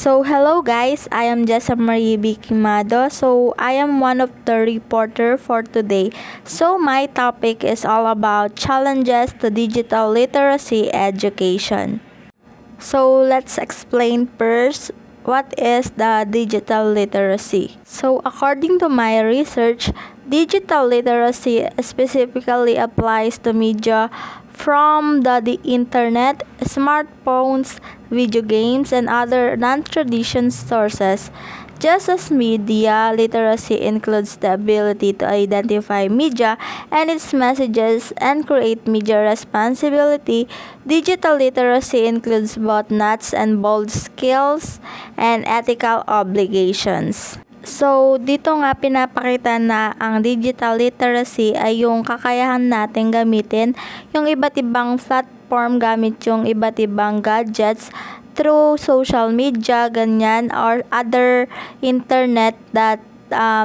So hello guys, I am Jessa Marie Bikimado. So I am one of the reporter for today. So my topic is all about challenges to digital literacy education. So let's explain first what is the digital literacy. So according to my research, digital literacy specifically applies to media from the internet, smartphones, video games, and other non-traditional sources. Just as media literacy includes the ability to identify media and its messages and create media responsibility, digital literacy includes both nuts and bolts skills and ethical obligations. So, dito nga pinapakita na ang digital literacy ay yung kakayahan natin gamitin yung iba't ibang platform gamit yung iba't ibang gadgets through social media, ganyan, or other internet that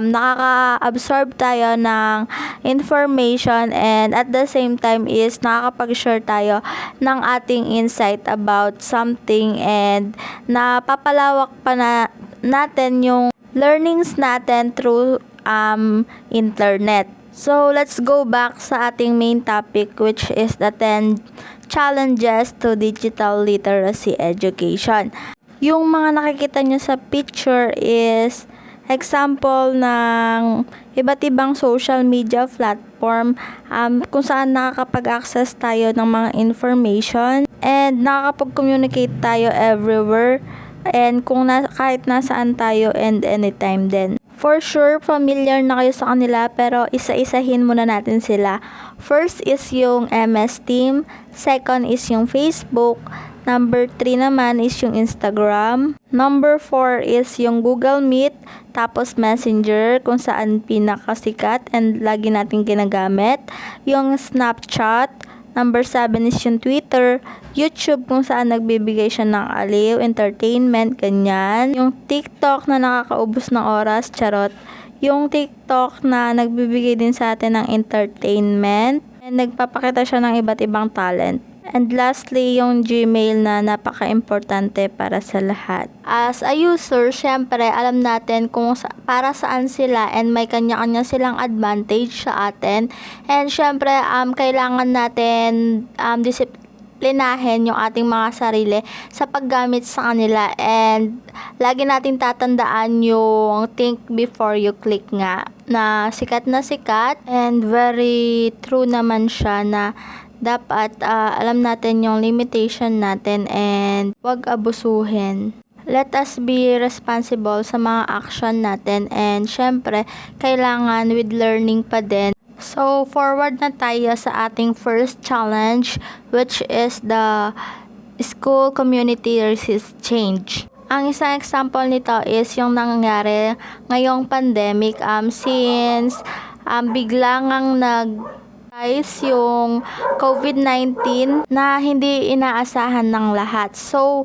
nakaka-absorb tayo ng information and at the same time is nakakapag-share tayo ng ating insight about something and napapalawak pa natin yung learnings natin through internet. So, let's go back sa ating main topic which is the 10 challenges to digital literacy education. Yung mga nakikita nyo sa picture is example ng iba't ibang social media platform kung saan nakakapag-access tayo ng mga information and nakakapag-communicate tayo everywhere and kahit nasaan tayo and anytime din. For sure, familiar na kayo sa kanila pero isa-isahin muna natin sila. First is yung MS Team, second is yung Facebook, number 3 naman is yung Instagram, number 4 is yung Google Meet, tapos Messenger kung saan pinakasikat and lagi natin ginagamit, yung Snapchat, number 7 is yung Twitter, YouTube kung saan nagbibigay siya ng aliw, entertainment, ganyan. Yung TikTok na nakakaubos ng oras, charot. Yung TikTok na nagbibigay din sa atin ng entertainment and nagpapakita siya ng iba't ibang talent. And lastly, yung Gmail na napaka-importante para sa lahat. As a user, syempre, alam natin kung para saan sila and may kanya-kanya silang advantage sa atin. And syempre, kailangan natin disiplinahin yung ating mga sarili sa paggamit sa kanila. And lagi natin tatandaan yung think before you click nga. Na sikat and very true naman siya na dapat alam natin yung limitation natin and wag abusuhin. Let us be responsible sa mga action natin and syempre, kailangan with learning pa din. So, forward na tayo sa ating first challenge which is the school community resist change. Ang isang example nito is yung nangyari ngayong pandemic since bigla ngang yung COVID-19 na hindi inaasahan ng lahat. So,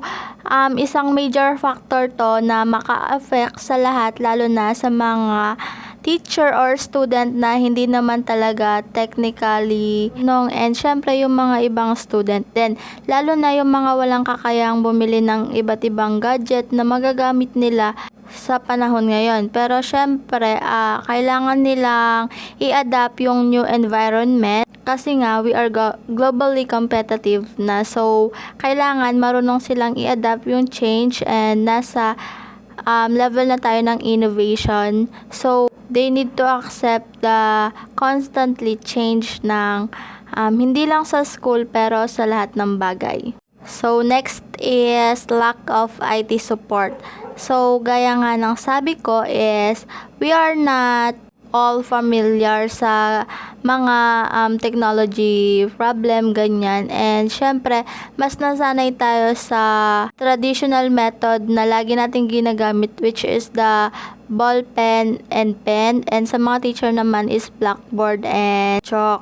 isang major factor to na maka-affect sa lahat lalo na sa mga teacher or student na hindi naman talaga technically and syempre yung mga ibang student din. Lalo na yung mga walang kakayang bumili ng iba't ibang gadget na magagamit nila sa panahon ngayon. Pero syempre, kailangan nilang i-adapt yung new environment kasi nga we are globally competitive na. So, kailangan marunong silang i-adapt yung change and nasa level na tayo ng innovation. So, they need to accept the constantly change ng hindi lang sa school pero sa lahat ng bagay. So, next is lack of IT support. So, gaya nga ng sabi ko is, we are not all familiar sa mga technology problem, ganyan. And syempre, mas nasanay tayo sa traditional method na lagi natin ginagamit which is the ball pen and pen. And sa mga teacher naman is blackboard and chalk.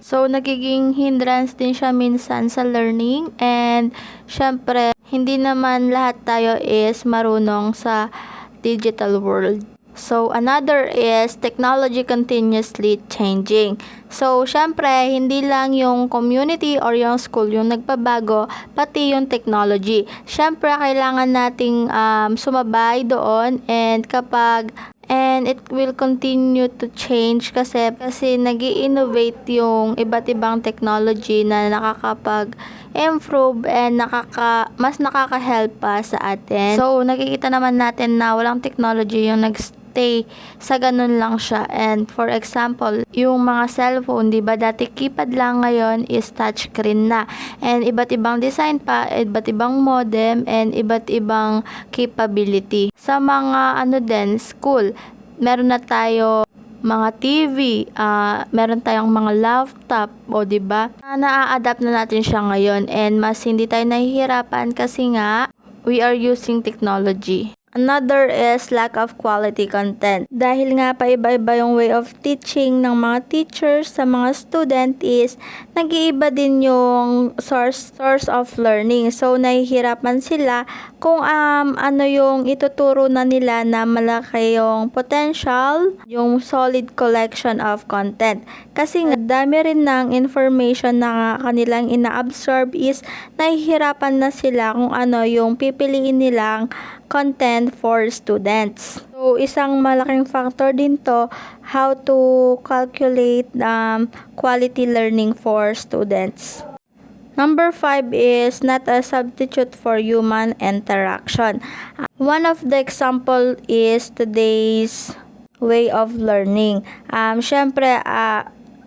So, nagiging hindrance din siya minsan sa learning and syempre, hindi naman lahat tayo is marunong sa digital world. So, another is technology continuously changing. So, syempre, hindi lang yung community or yung school yung nagpabago, pati yung technology. Syempre, kailangan nating sumabay doon and it will continue to change kasi nag-i-innovate yung iba't ibang technology na nakakapag-improve and mas nakaka-help pa sa atin. So, nakikita naman natin na walang technology yung nag-stay sa ganun lang siya. And for example, yung mga cellphone, 'di ba, dati keypad lang, ngayon is touchscreen na. And iba't ibang design pa, iba't ibang modem, and iba't ibang capability. Sa mga school, meron na tayo mga TV, meron tayong mga laptop, o 'di ba? Na-adapt na natin siya ngayon and mas hindi tayo nahihirapan kasi nga we are using technology. Another is lack of quality content. Dahil nga paiba-iba yung way of teaching ng mga teachers sa mga student is nag-iiba din yung source of learning. So, nahihirapan sila kung ano yung ituturo na nila na malaki yung potential, yung solid collection of content. Kasi nga, dami rin ng information na kanilang ina-absorb is nahihirapan na sila kung ano yung pipiliin nilang content for students. So, isang malaking factor din to, how to calculate quality learning for students. Number 5 is not a substitute for human interaction. One of the example is today's way of learning. Syempre,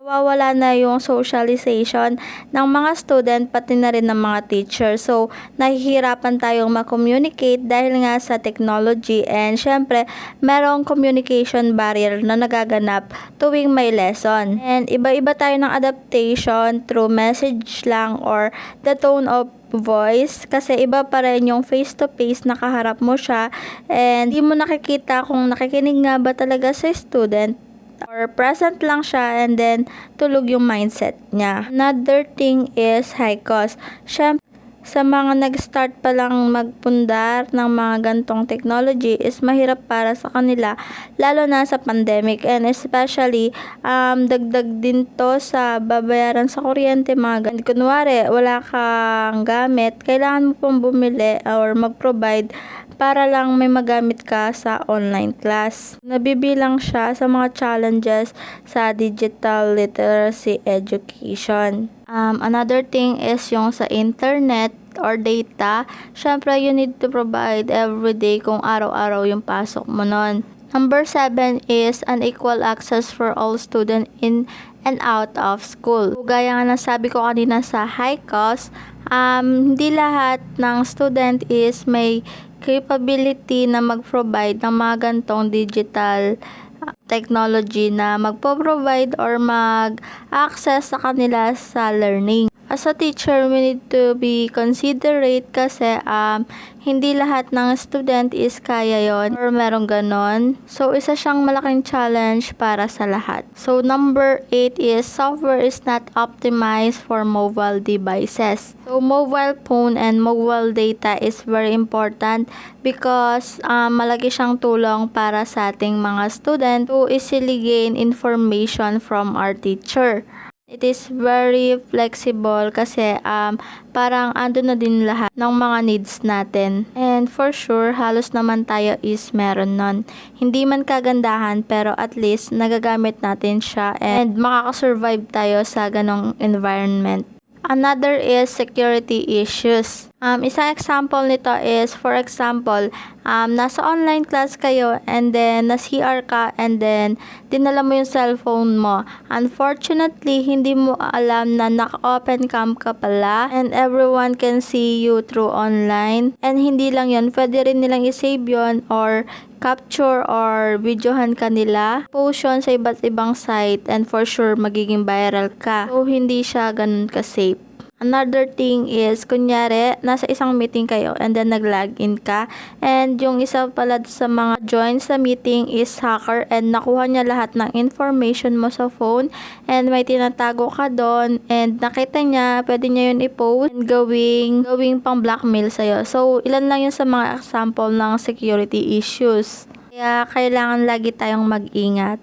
nawawala na yung socialization ng mga student pati na rin ng mga teacher. So, nahihirapan tayong ma-communicate dahil nga sa technology, and syempre, merong communication barrier na nagaganap tuwing may lesson. And iba-iba tayo ng adaptation through message lang or the tone of voice, kasi iba pa rin yung face-to-face, nakaharap mo siya and di mo nakikita kung nakikinig nga ba talaga sa student or present lang siya, and then tulog yung mindset niya. Another thing is high cost. Syempre, sa mga nag-start pa lang magpundar ng mga gantong technology is mahirap para sa kanila, lalo na sa pandemic, and especially dagdag din to sa babayaran sa kuryente, mga ganito. Kunwari, wala kang gamit, kailangan mo pong bumili or mag-provide para lang may magamit ka sa online class. Nabibilang siya sa mga challenges sa digital literacy education. Another thing is yung sa internet or data. Syempre, you need to provide everyday kung araw-araw yung pasok mo nun. Number 7 is unequal access for all students in and out of school. Gaya nga nasabi ko kanina sa high cost, hindi lahat ng student is may capability na mag-provide ng mga gantong digital technology na magpo-provide or mag-access sa kanila sa learning. As a teacher, we need to be considerate kasi hindi lahat ng student is kaya yon or merong ganon. So, isa siyang malaking challenge para sa lahat. So, number 8 is software is not optimized for mobile devices. So, mobile phone and mobile data is very important because malaki siyang tulong para sa ating mga student to easily gain information from our teacher. It is very flexible kasi parang ando na din lahat ng mga needs natin. And for sure, halos naman tayo is meron nun. Hindi man kagandahan, pero at least nagagamit natin siya and makakasurvive tayo sa ganong environment. Another is security issues. Isang example nito is, for example, nasa online class kayo and then na-CR ka and then dinala mo yung cellphone mo. Unfortunately, hindi mo alam na naka-open cam ka pala and everyone can see you through online. And hindi lang yun, pwede rin nilang i-save yun or capture or videohan ka nila, post yun sa iba't ibang site, and for sure magiging viral ka. So, hindi siya ganun ka-safe. Another thing is, kunyari, nasa isang meeting kayo and then nag-login ka and yung isa pala sa mga join sa meeting is hacker and nakuha niya lahat ng information mo sa phone and may tinatago ka doon and nakita niya, pwede niya yun i-post and gawing pang blackmail sa'yo. So, ilan lang yun sa mga example ng security issues. Kaya kailangan lagi tayong mag-ingat.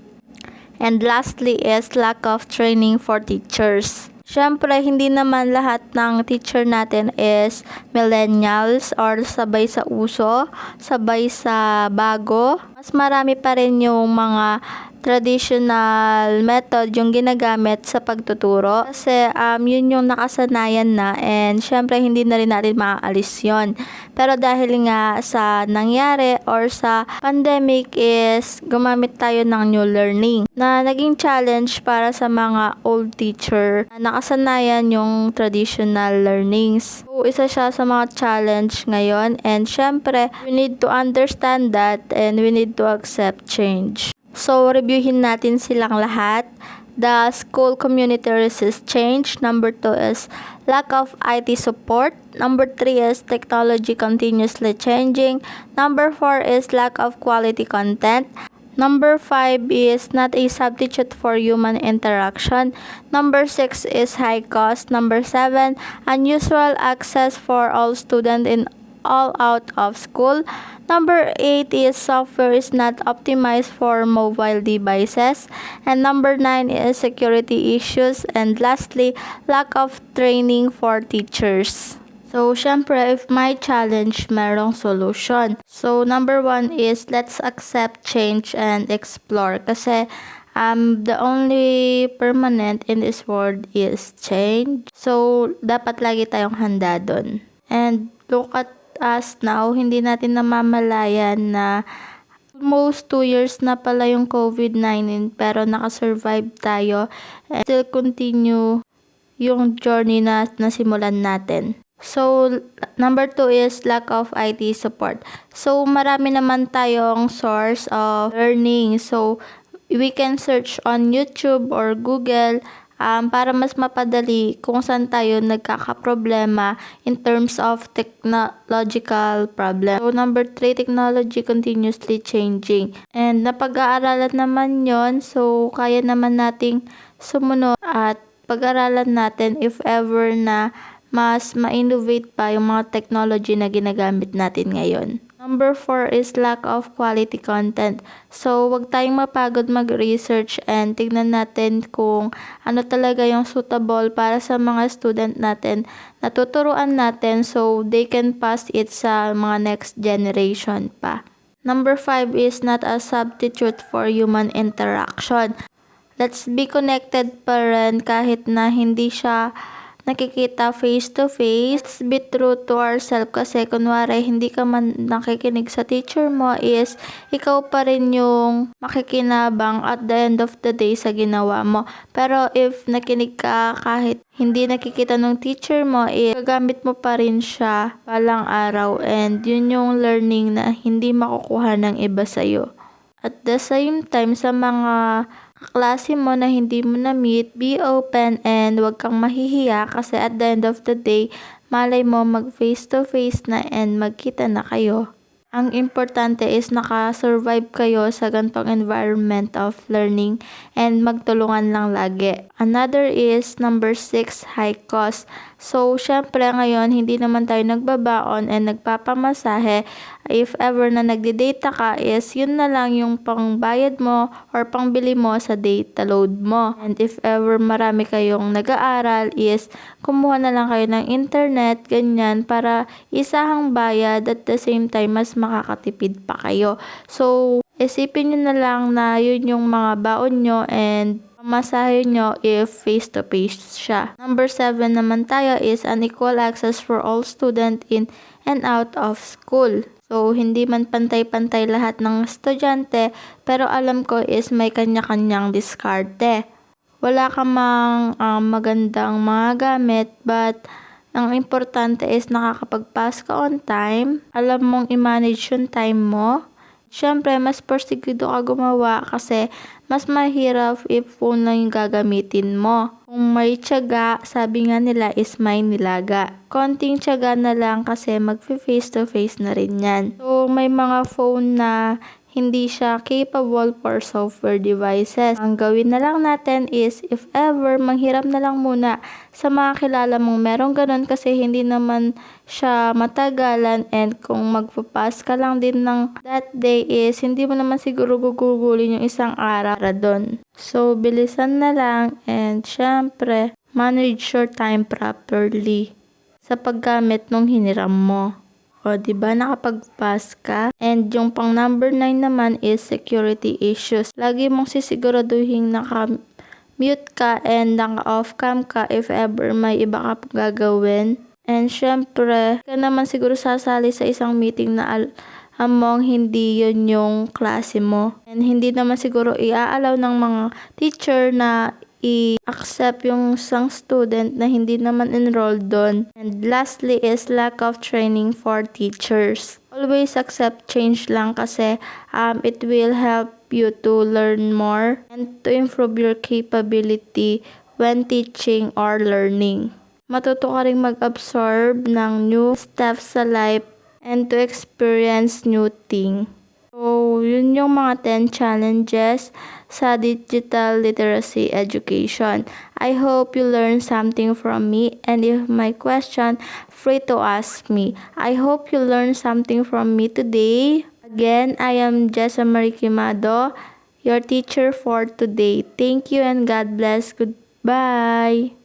And lastly is lack of training for teachers. Siyempre, hindi naman lahat ng teacher natin is millennials or sabay sa uso, sabay sa bago. Mas marami pa rin yung mga traditional method yung ginagamit sa pagtuturo. Kasi yun yung nakasanayan na and syempre hindi na rin natin maaalis yun. Pero dahil nga sa nangyari or sa pandemic is gumamit tayo ng new learning na naging challenge para sa mga old teacher na nakasanayan yung traditional learnings. So, isa siya sa mga challenge ngayon and syempre we need to understand that and we need to accept change. So, reviewin natin silang lahat. The school community resists change. Number 2 is lack of IT support. Number 3 is technology continuously changing. Number 4 is lack of quality content. Number 5 is not a substitute for human interaction. Number 6 is high cost. Number 7, unusual access for all students in all out of school. Number 8 is software is not optimized for mobile devices. And number 9 is security issues. And lastly, lack of training for teachers. So, syempre, if my challenge, merong solution. So, number 1 is let's accept change and explore. Kasi, the only permanent in this world is change. So, dapat lagi tayong handa dun. And look at us now, hindi natin namamalayan na almost 2 years na pala yung COVID-19 pero nakasurvive tayo and still continue yung journey na nasimulan natin. So, number 2 is lack of IT support. So, marami naman tayong source of learning. So, we can search on YouTube or Google para mas mapadali kung saan tayo nagkakaproblema in terms of technological problem. So, number 3, technology continuously changing. And napag-aaralan naman yon, so kaya naman nating sumunod at pag-aralan natin if ever na mas ma-innovate pa yung mga technology na ginagamit natin ngayon. Number 4 is lack of quality content. So, wag tayong mapagod mag-research and tignan natin kung ano talaga yung suitable para sa mga student natin na tuturuan natin so they can pass it sa mga next generation pa. Number 5 is not a substitute for human interaction. Let's be connected pa rin kahit na hindi siya nakikita face to face. Let's be true to ourselves kasi kunwari hindi ka man nakikinig sa teacher mo is ikaw pa rin yung makikinabang at the end of the day sa ginawa mo. Pero if nakinig ka kahit hindi nakikita ng teacher mo, gagamit mo pa rin siya balang araw and yun yung learning na hindi makukuha ng iba sa'yo. At the same time, sa mga kaklase mo na hindi mo na-meet, be open and huwag kang mahihiya kasi at the end of the day, malay mo mag face to face na and magkita na kayo. Ang importante is naka-survive kayo sa ganitong environment of learning and magtulungan lang lagi. Another is number 6, high cost. So, syempre ngayon, hindi naman tayo nagbabaon and nagpapamasahe. If ever na nagdi-data ka is yun na lang yung pangbayad mo or pangbili mo sa data load mo. And if ever marami kayong nag-aaral is kumuha na lang kayo ng internet, ganyan, para isahang bayad at the same time mas makakatipid pa kayo. So, isipin nyo na lang na yun yung mga baon nyo and masahe nyo if face-to-face siya. Number 7 naman tayo is unequal access for all student in and out of school. So, hindi man pantay-pantay lahat ng estudyante, pero alam ko is may kanya-kanyang diskarte. Wala ka mang magandang mga gamit, but ang importante is nakakapag-pass ka on time, alam mong i-manage yung time mo. Siyempre, mas porsigido ka gumawa kasi mas mahirap if phone lang yung gagamitin mo. Kung may tiyaga, sabi nga nila is may nilaga. Konting tiyaga na lang kasi mag-face to face na rin yan. So, may mga phone na hindi siya capable for software devices. Ang gawin na lang natin is if ever manghiram na lang muna sa mga kilala mong merong ganun kasi hindi naman siya matagalan, and kung magpapas ka lang din ng that day is hindi mo naman siguro gugugulin yung isang araw para doon. So bilisan na lang, and syempre manage your time properly sa paggamit nung hiniram mo. O, diba nakapag-pass ka? And yung pang number 9 naman is security issues. Lagi mong sisiguraduhin naka-mute ka and naka-off cam ka if ever may iba ka pang gagawin. And syempre, ka naman siguro sasali sa isang meeting na among hindi yun yung klase mo. And hindi naman siguro i-allow ng mga teacher na i-accept yung isang student na hindi naman enrolled doon. And lastly is lack of training for teachers. Always accept change lang kasi it will help you to learn more and to improve your capability when teaching or learning. Matuto ka rin mag-absorb ng new stuff sa life and to experience new thing. So, yun yung mga 10 challenges sa digital literacy education. I hope you learned something from me, and if my question, free to ask me. I hope you learned something from me today. Again, I am Jessa Marie Quimado, your teacher for today. Thank you and God bless. Goodbye.